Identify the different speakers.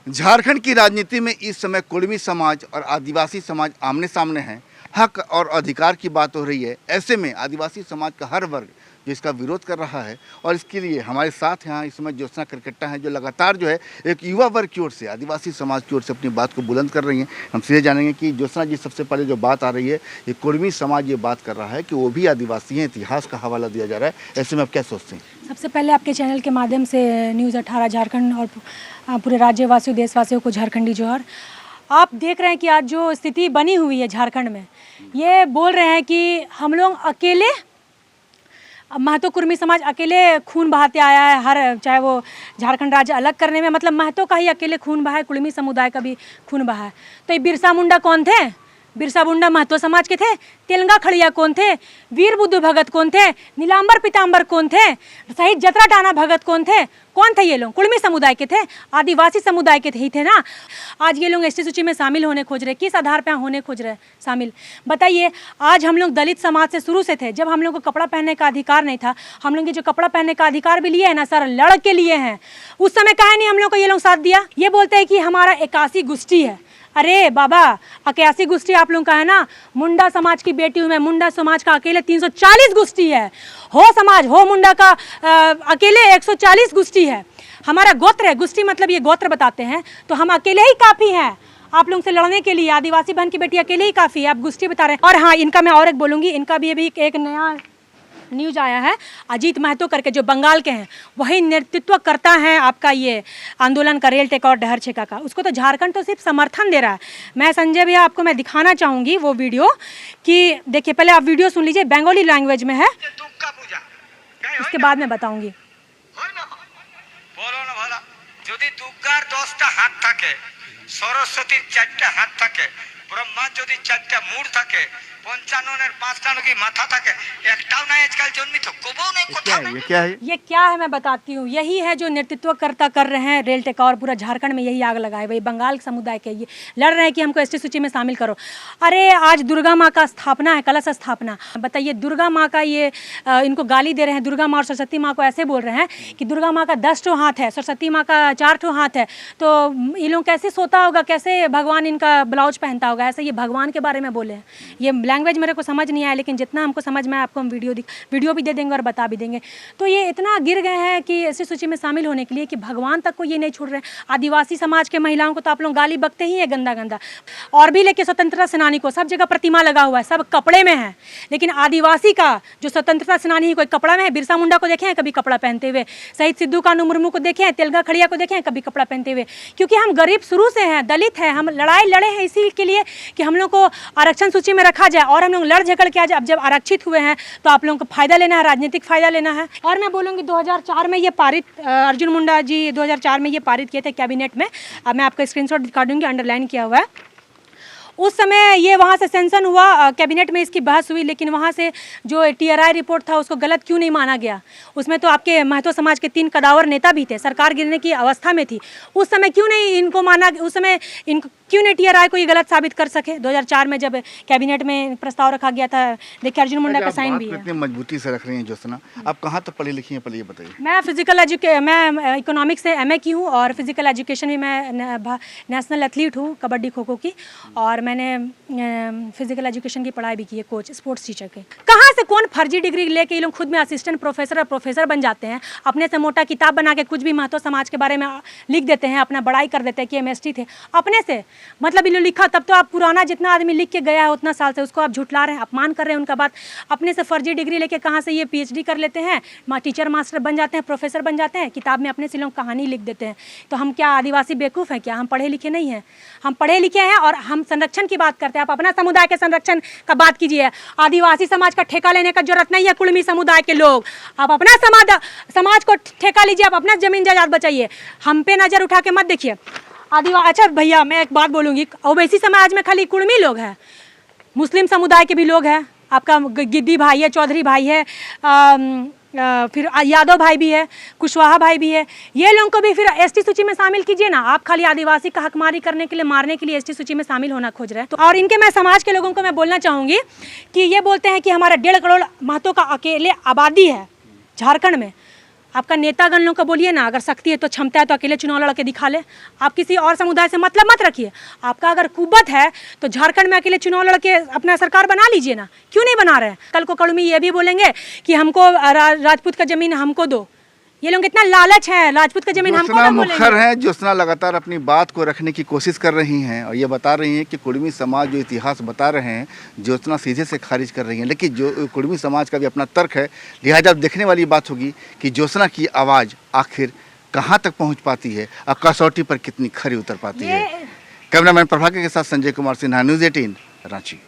Speaker 1: झारखंड की राजनीति में इस समय कुर्मी समाज और आदिवासी समाज आमने सामने हैं। हक और अधिकार की बात हो रही है। ऐसे में आदिवासी समाज का हर वर्ग जो इसका विरोध कर रहा है, और इसके लिए हमारे साथ यहाँ इस समय ज्योत्सना करकट्टा हैं, जो लगातार जो है एक युवा वर्ग की ओर से, आदिवासी समाज की ओर से अपनी बात को बुलंद कर रही हैं। हम सीधे जानेंगे कि ज्योत्सना जी, सबसे पहले जो बात आ रही है, ये कुर्मी समाज ये बात कर रहा है कि वो भी आदिवासी हैं, इतिहास का हवाला दिया जा रहा है। ऐसे में आप क्या सोचते हैं?
Speaker 2: सबसे पहले आपके चैनल के माध्यम से न्यूज़ 18 झारखंड और पूरे राज्यवासियों, देशवासियों को झारखंडी जोहर। आप देख रहे हैं कि आज जो स्थिति बनी हुई है झारखंड में, ये बोल रहे हैं कि हम लोग अकेले, महतो कुर्मी समाज अकेले खून बहाते आया है, हर चाहे वो झारखंड राज्य अलग करने में, मतलब महतो का ही अकेले खून बहा है, कुर्मी समुदाय का भी खून बहा है। तो ये बिरसा मुंडा कौन थे? बिरसा मुंडा महतो समाज के थे। तेलंगा खड़िया कौन थे? वीर बुद्धू भगत कौन थे? नीलांबर पीताम्बर कौन थे? शहीद जतरा टाना भगत कौन थे? कौन थे ये लोग? कुर्मी समुदाय के थे, आदिवासी समुदाय के ही थे ना। आज ये लोग एसटी सूची में शामिल होने खोज रहे, किस आधार पर होने खोज रहे शामिल, बताइए। आज हम लोग दलित समाज से शुरू से थे, जब हम लोग को कपड़ा पहनने का अधिकार नहीं था, हम लोग ये जो कपड़ा पहनने का अधिकार भी लिए है ना सर, लड़ के लिए हैं। उस समय काहे नहीं हम लोग को ये लोग साथ दिया? ये बोलते हैं कि हमारा 81 गोष्ठी है। अरे बाबा, 81 गोष्ठी आप लोग का है ना। मुंडा समाज की बेटी हूँ मैं, मुंडा समाज का अकेले 340 गोष्ठी है। हो समाज, हो मुंडा का अकेले 140 गोष्ठी है। हमारा गोत्र है, गोष्ठी मतलब ये गोत्र बताते हैं, तो हम अकेले ही काफ़ी हैं आप लोगों से लड़ने के लिए। आदिवासी बहन की बेटी अकेले ही काफ़ी है, आप गोष्ठी बता रहे हैं। और हाँ, इनका मैं और एक बोलूँगी, इनका भी अभी एक नया न्यूज आया है, अजीत महतो करके, जो बंगाल के हैं, वही नेतृत्व करता है आपका ये आंदोलन का, रेल टेक और डहर छेका का। उसको तो झारखंड तो सिर्फ समर्थन दे रहा है। मैं संजय भैया आपको मैं दिखाना चाहूँगी वो वीडियो, कि देखिए, पहले आप वीडियो सुन लीजिए, बंगाली लैंग्वेज में है, उसके बाद मैं बताऊँगी।
Speaker 3: যদি দুর্গার 10টা হাত থাকে, সরস্বতীর 4টা হাত থাকে, ব্রহ্মার যদি 4টা মুড় থাকে, पंचानन 5टा की माथा থাকে, एकटाও নাই आजकल जन्मित कोबो नहीं कोथा नहीं।
Speaker 2: ये क्या है मैं बताती हूँ। यही है जो नेतृत्वकर्ता कर रहे हैं रेल टेका, और पूरा झारखंड में यही आग लगाए। वही बंगाल समुदाय के ये लड़ रहे हैं कि हमको एसटी सूची में शामिल करो। अरे आज दुर्गा माँ का स्थापना है, कलश स्थापना। बताइए, दुर्गा माँ का ये इनको गाली दे रहे हैं। दुर्गा माँ और सरस्वती माँ को ऐसे बोल रहे हैं कि दुर्गा माँ का 10 ठो हाथ है, सरस्वती माँ का 4 ठो हाथ है। तो ये लोग कैसे सोता होगा, कैसे भगवान इनका ब्लाउज पहनता होगा? ऐसे ये भगवान के बारे में बोले हैं। ये लैंग्वेज मेरे को समझ नहीं आया, लेकिन जितना हमको समझ में आपको हम वीडियो भी दे देंगे और बता भी देंगे। तो ये इतना गिर गए हैं कि एसटी सूची में शामिल होने के लिए कि भगवान तक को ये नहीं छोड़ रहे हैं। आदिवासी समाज के महिलाओं को तो आप लोग गाली बकते ही है गंदा गंदा, और भी लेके स्वतंत्रता सेनानी को सब जगह प्रतिमा लगा हुआ है, सब कपड़े में है। लेकिन आदिवासी का जो स्वतंत्रता सेनानी है, कोई कपड़ा में है? बिरसा मुंडा को देखे हैं कभी कपड़ा पहनते हुए? शहीद सिद्धू कानू मुर्मू को देखे हैं? तेलंगा खड़िया को देखे हैं कभी कपड़ा पहनते हुए? क्योंकि हम गरीब शुरू से हैं, दलित हैं, हम लड़ाई लड़े हैं इसी के लिए कि हम लोग को आरक्षण सूची में रखा जाए, और हम लोग लड़ झगड़ के आज अब जब आरक्षित हुए हैं तो आप लोगों को फायदा लेना है, राजनीतिक फायदा लेना है। और मैं बोलूँगी 2004 में ये पारित, अर्जुन मुंडा जी 2004 में ये पारित किए थे कैबिनेट में। अब मैं आपका स्क्रीनशॉट दिखा दूँगी, अंडरलाइन किया हुआ है। उस समय ये वहाँ से सेंसन हुआ, कैबिनेट में इसकी बहस हुई, लेकिन वहाँ से जो TRI रिपोर्ट था उसको गलत क्यों नहीं माना गया? उसमें तो आपके महतो समाज के 3 कदावर नेता भी थे, सरकार गिरने की अवस्था में थी। उस समय क्यों नहीं इनको माना? उस समय इनको क्यों नहीं TRI को ये गलत साबित कर सके? 2004 में जब कैबिनेट में प्रस्ताव रखा गया था, देखिए अर्जुन मुंडा का साइन भी है।
Speaker 1: इतनी मजबूती से रख रही हैं ज्योत्सना, आप कहाँ तक पढ़ी लिखी हैं, पहले ये बताइए।
Speaker 2: मैं इकोनॉमिक्स से MA की हूँ, और फिजिकल एजुकेशन भी मैं नेशनल एथलीट हूँ कबड्डी खो खो की, और मैंने फिजिकल एजुकेशन की पढ़ाई भी की है, कोच स्पोर्ट्स टीचर के। कहाँ से कौन फर्जी डिग्री लेके ये लोग खुद में असिस्टेंट प्रोफेसर और प्रोफेसर बन जाते हैं, अपने से मोटा किताब बना के कुछ भी महतो समाज के बारे में लिख देते हैं, अपना बड़ाई कर देते हैं कि MST थे अपने से। मतलब इन्होंने लिखा, तब तो आप पुराना जितना आदमी लिख के गया है उतना साल से, उसको आप झुठला रहे हैं, अपमान कर रहे हैं उनका बात। अपने से फर्जी डिग्री लेके कहाँ से ये PhD कर लेते हैं, टीचर मास्टर बन जाते हैं, प्रोफेसर बन जाते हैं, किताब में अपने से लोग कहानी लिख देते हैं। तो हम क्या आदिवासी बेवकूफ़ हैं क्या? हम पढ़े लिखे नहीं हैं? हम पढ़े लिखे हैं और हम संरक्षण की बात करते हैं। आप अपना समुदाय के संरक्षण का बात कीजिए। आदिवासी समाज का ठेका लेने का जरूरत नहीं है। कुर्मी समुदाय के लोग, आप अपना समाज को ठेका लीजिए, आप अपना जमीन जायदाद बचाइए, हम पे नज़र उठा के मत देखिए। अच्छा भैया, मैं एक बात बोलूँगी, ओवैसी समाज में खाली कुर्मी लोग हैं, मुस्लिम समुदाय के भी लोग हैं। आपका गिद्दी भाई है, चौधरी भाई है, फिर यादव भाई भी है, कुशवाहा भाई भी है। ये लोगों को भी फिर एसटी सूची में शामिल कीजिए ना। आप खाली आदिवासी का हकमारी करने के लिए, मारने के लिए एसटी सूची में शामिल होना खोज रहे हैं। तो और इनके मैं समाज के लोगों को मैं बोलना चाहूँगी कि ये बोलते हैं कि हमारा 1.5 करोड़ महतो का अकेले आबादी है झारखंड में। आपका नेतागण लोग को बोलिए ना, अगर शक्ति है तो क्षमता है तो अकेले चुनाव लड़ के दिखा ले। आप किसी और समुदाय से मतलब मत रखिए। आपका अगर कुव्वत है तो झारखंड में अकेले चुनाव लड़ के अपना सरकार बना लीजिए ना, क्यों नहीं बना रहे हैं? कल को कड़मी ये भी बोलेंगे कि हमको राजपूत का जमीन हमको दो। ये लोग इतना लालच है, राजपूत का जमीन हमको
Speaker 1: ज्योत्सना
Speaker 2: ना बोलेंगे।
Speaker 1: मुखर हैं, ज्योत्सना लगातार अपनी बात को रखने की कोशिश कर रही हैं और ये बता रही हैं कि कुड़मी समाज जो इतिहास बता रहे हैं ज्योत्सना सीधे से खारिज कर रही हैं। लेकिन जो कुड़मी समाज का भी अपना तर्क है, लिहाजा अब देखने वाली बात होगी कि ज्योत्सना की आवाज़ आखिर कहाँ तक पहुँच पाती है और कसौटी पर कितनी खरी उतर पाती है। कैमरामैन प्रभाकर के साथ संजय कुमार सिन्हा, न्यूज़ 18 रांची।